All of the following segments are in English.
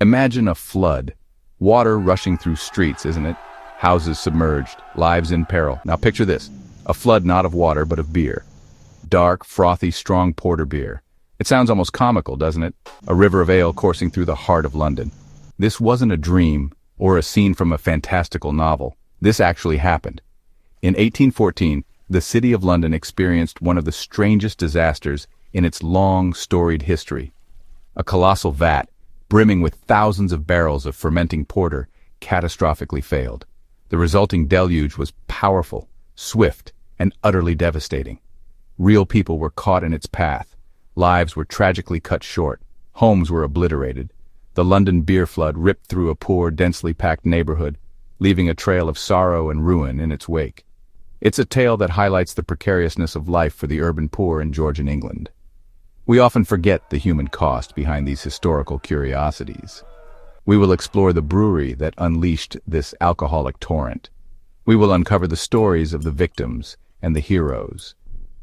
Imagine a flood. Water rushing through streets, isn't it? Houses submerged, lives in peril. Now picture this. A flood not of water, but of beer. Dark, frothy, strong porter beer. It sounds almost comical, doesn't it? A river of ale coursing through the heart of London. This wasn't a dream or a scene from a fantastical novel. This actually happened. In 1814, the city of London experienced one of the strangest disasters in its long, storied history. A colossal vat, brimming with thousands of barrels of fermenting porter, catastrophically failed. The resulting deluge was powerful, swift, and utterly devastating. Real people were caught in its path. Lives were tragically cut short. Homes were obliterated. The London beer flood ripped through a poor, densely packed neighborhood, leaving a trail of sorrow and ruin in its wake. It's a tale that highlights the precariousness of life for the urban poor in Georgian England. We often forget the human cost behind these historical curiosities. We will explore the brewery that unleashed this alcoholic torrent. We will uncover the stories of the victims and the heroes.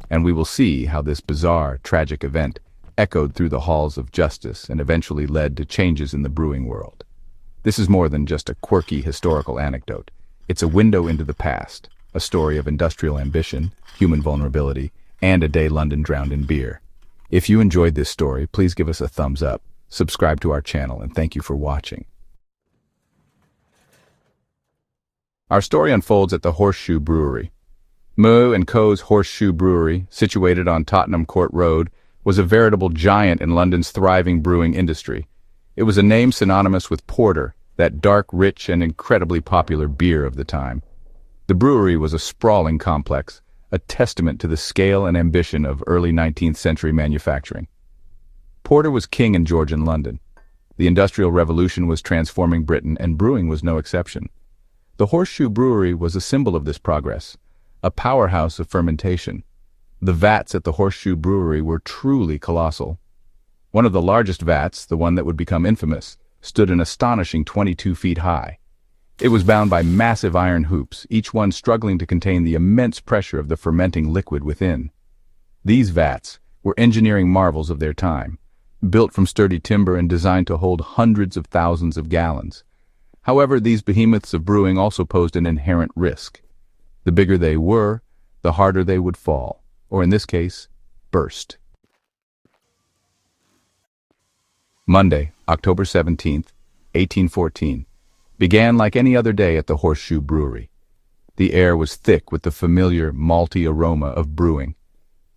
And we will see how this bizarre, tragic event echoed through the halls of justice and eventually led to changes in the brewing world. This is more than just a quirky historical anecdote. It's a window into the past, a story of industrial ambition, human vulnerability, and a day London drowned in beer. If you enjoyed this story, please give us a thumbs up, subscribe to our channel, and thank you for watching. Our story unfolds at the Horseshoe Brewery. Moo & Co.'s Horseshoe Brewery, situated on Tottenham Court Road, was a veritable giant in London's thriving brewing industry. It was a name synonymous with porter, that dark, rich, and incredibly popular beer of the time. The brewery was a sprawling complex, a testament to the scale and ambition of early 19th century manufacturing. Porter was king in Georgian London. The Industrial Revolution was transforming Britain, and brewing was no exception. The Horseshoe Brewery was a symbol of this progress, a powerhouse of fermentation. The vats at the Horseshoe Brewery were truly colossal. One of the largest vats, the one that would become infamous, stood an astonishing 22 feet high. It was bound by massive iron hoops, each one struggling to contain the immense pressure of the fermenting liquid within. These vats were engineering marvels of their time, built from sturdy timber and designed to hold hundreds of thousands of gallons. However, these behemoths of brewing also posed an inherent risk. The bigger they were, the harder they would fall, or in this case, burst. Monday, October 17th, 1814, began like any other day at the Horseshoe Brewery. The air was thick with the familiar, malty aroma of brewing.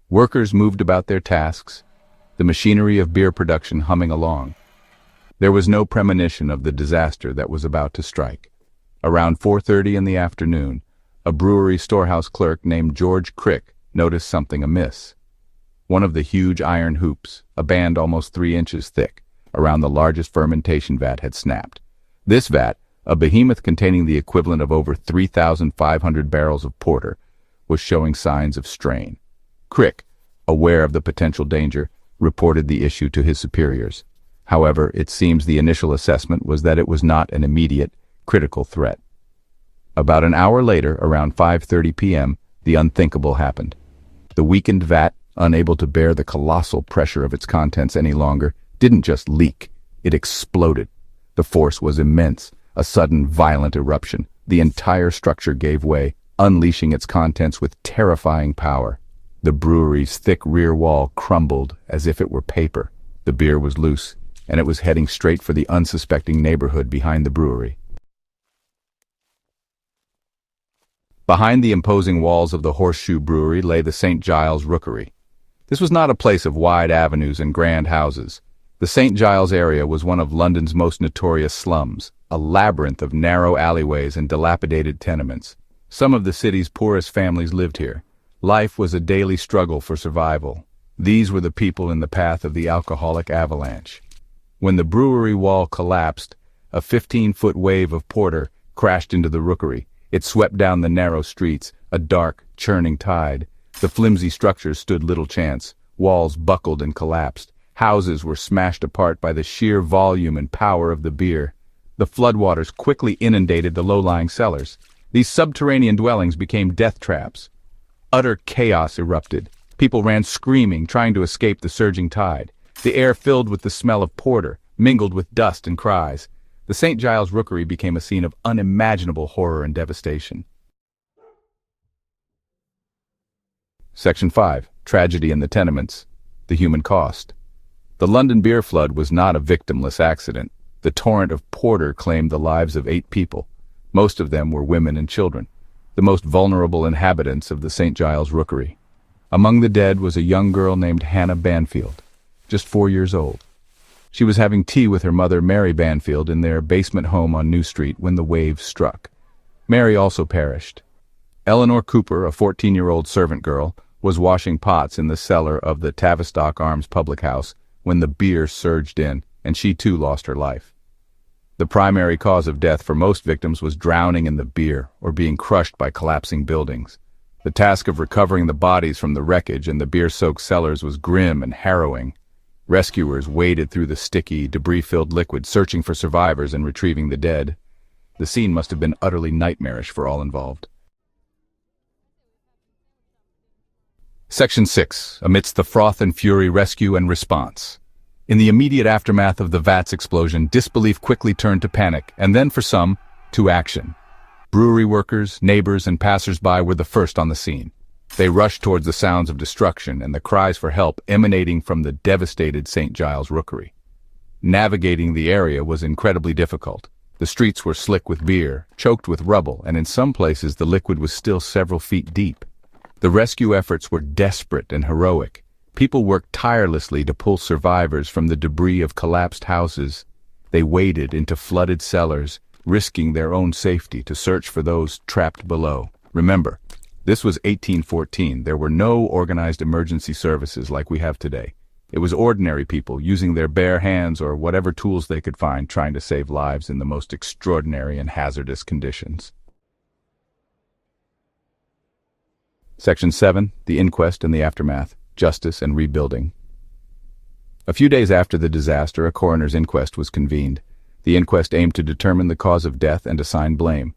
Workers moved about their tasks, the machinery of beer production humming along. There was no premonition of the disaster that was about to strike. Around 4:30 in the afternoon, a brewery storehouse clerk named George Crick noticed something amiss. One of the huge iron hoops, a band almost 3 inches thick, around the largest fermentation vat had snapped. This vat, a behemoth containing the equivalent of over 3,500 barrels of porter, was showing signs of strain. Crick, aware of the potential danger, reported the issue to his superiors. However, it seems the initial assessment was that it was not an immediate, critical threat. About an hour later, around 5:30 p.m., the unthinkable happened. The weakened vat, unable to bear the colossal pressure of its contents any longer, didn't just leak, it exploded. The force was immense, a sudden, violent eruption. The entire structure gave way, unleashing its contents with terrifying power. The brewery's thick rear wall crumbled as if it were paper. The beer was loose, and it was heading straight for the unsuspecting neighborhood behind the brewery. Behind the imposing walls of the Horseshoe Brewery lay the St. Giles Rookery. This was not a place of wide avenues and grand houses. The St. Giles area was one of London's most notorious slums, a labyrinth of narrow alleyways and dilapidated tenements. Some of the city's poorest families lived here. Life was a daily struggle for survival. These were the people in the path of the alcoholic avalanche. When the brewery wall collapsed, a 15-foot wave of porter crashed into the rookery. It swept down the narrow streets, a dark, churning tide. The flimsy structures stood little chance. Walls buckled and collapsed. Houses were smashed apart by the sheer volume and power of the beer. The floodwaters quickly inundated the low-lying cellars. These subterranean dwellings became death traps. Utter chaos erupted. People ran screaming, trying to escape the surging tide. The air filled with the smell of porter, mingled with dust and cries. The St. Giles Rookery became a scene of unimaginable horror and devastation. Section 5. Tragedy in the Tenements. The Human Cost. The London beer flood was not a victimless accident. The torrent of porter claimed the lives of 8 people. Most of them were women and children, the most vulnerable inhabitants of the St. Giles Rookery. Among the dead was a young girl named Hannah Banfield, just 4 years old. She was having tea with her mother, Mary Banfield, in their basement home on New Street when the waves struck. Mary also perished. Eleanor Cooper, a 14-year-old servant girl, was washing pots in the cellar of the Tavistock Arms public house when the beer surged in, and she too lost her life. The primary cause of death for most victims was drowning in the beer or being crushed by collapsing buildings. The task of recovering the bodies from the wreckage in the beer-soaked cellars was grim and harrowing. Rescuers waded through the sticky, debris-filled liquid, searching for survivors and retrieving the dead. The scene must have been utterly nightmarish for all involved. Section 6. Amidst the froth and fury, rescue and response. In the immediate aftermath of the vat's explosion, disbelief quickly turned to panic, and then, for some, to action. Brewery workers, neighbors, and passers-by were the first on the scene. They rushed towards the sounds of destruction and the cries for help emanating from the devastated St. Giles Rookery. Navigating the area was incredibly difficult. The streets were slick with beer, choked with rubble, and in some places the liquid was still several feet deep. The rescue efforts were desperate and heroic. People worked tirelessly to pull survivors from the debris of collapsed houses. They waded into flooded cellars, risking their own safety to search for those trapped below. Remember, this was 1814. There were no organized emergency services like we have today. It was ordinary people using their bare hands or whatever tools they could find, trying to save lives in the most extraordinary and hazardous conditions. Section 7. The Inquest and the Aftermath. Justice and Rebuilding. A few days after the disaster, a coroner's inquest was convened. The inquest aimed to determine the cause of death and assign blame.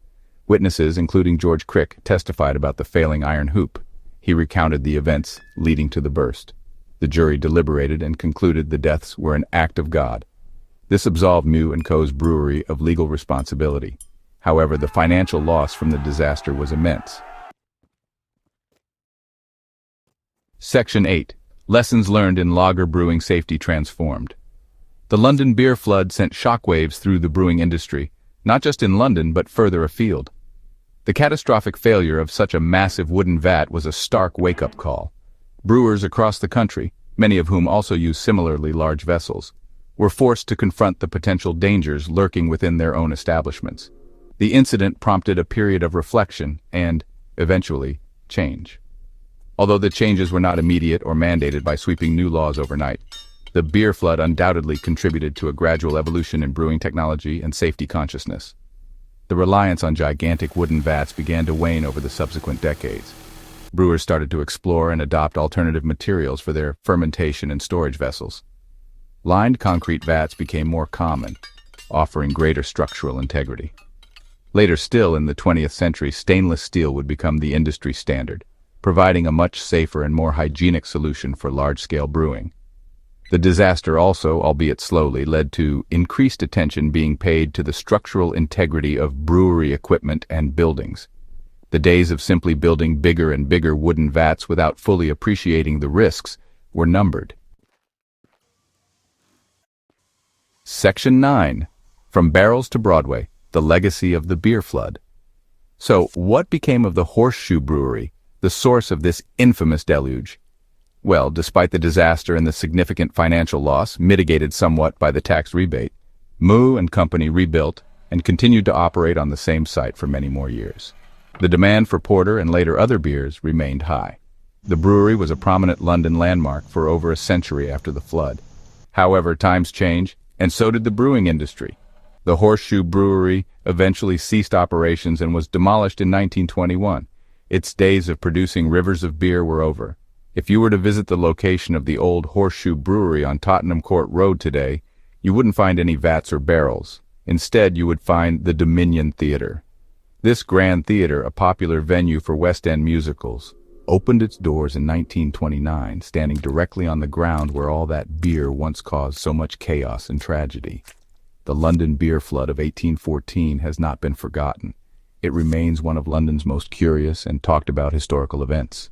Witnesses, including George Crick, testified about the failing iron hoop. He recounted the events leading to the burst. The jury deliberated and concluded the deaths were an act of God. This absolved Mew & Co.'s brewery of legal responsibility. However, the financial loss from the disaster was immense. Section 8. Lessons learned in lager brewing safety transformed. The London beer flood sent shockwaves through the brewing industry, not just in London but further afield. The catastrophic failure of such a massive wooden vat was a stark wake-up call. Brewers across the country, many of whom also use similarly large vessels, were forced to confront the potential dangers lurking within their own establishments. The incident prompted a period of reflection and, eventually, change. Although the changes were not immediate or mandated by sweeping new laws overnight, the beer flood undoubtedly contributed to a gradual evolution in brewing technology and safety consciousness. The reliance on gigantic wooden vats began to wane over the subsequent decades. Brewers started to explore and adopt alternative materials for their fermentation and storage vessels. Lined concrete vats became more common, offering greater structural integrity. Later still, in the 20th century, stainless steel would become the industry standard, providing a much safer and more hygienic solution for large-scale brewing. The disaster also, albeit slowly, led to increased attention being paid to the structural integrity of brewery equipment and buildings. The days of simply building bigger and bigger wooden vats without fully appreciating the risks were numbered. Section 9. From Barrels to Broadway, the Legacy of the Beer Flood. So, what became of the Horseshoe Brewery, the source of this infamous deluge? Well, despite the disaster and the significant financial loss, mitigated somewhat by the tax rebate, Mew & Company rebuilt and continued to operate on the same site for many more years. The demand for porter and later other beers remained high. The brewery was a prominent London landmark for over a century after the flood. However, times change, and so did the brewing industry. The Horseshoe Brewery eventually ceased operations and was demolished in 1921. Its days of producing rivers of beer were over. If you were to visit the location of the old Horseshoe Brewery on Tottenham Court Road today, you wouldn't find any vats or barrels. Instead, you would find the Dominion Theatre. This grand theatre, a popular venue for West End musicals, opened its doors in 1929, standing directly on the ground where all that beer once caused so much chaos and tragedy. The London beer flood of 1814 has not been forgotten. It remains one of London's most curious and talked about historical events.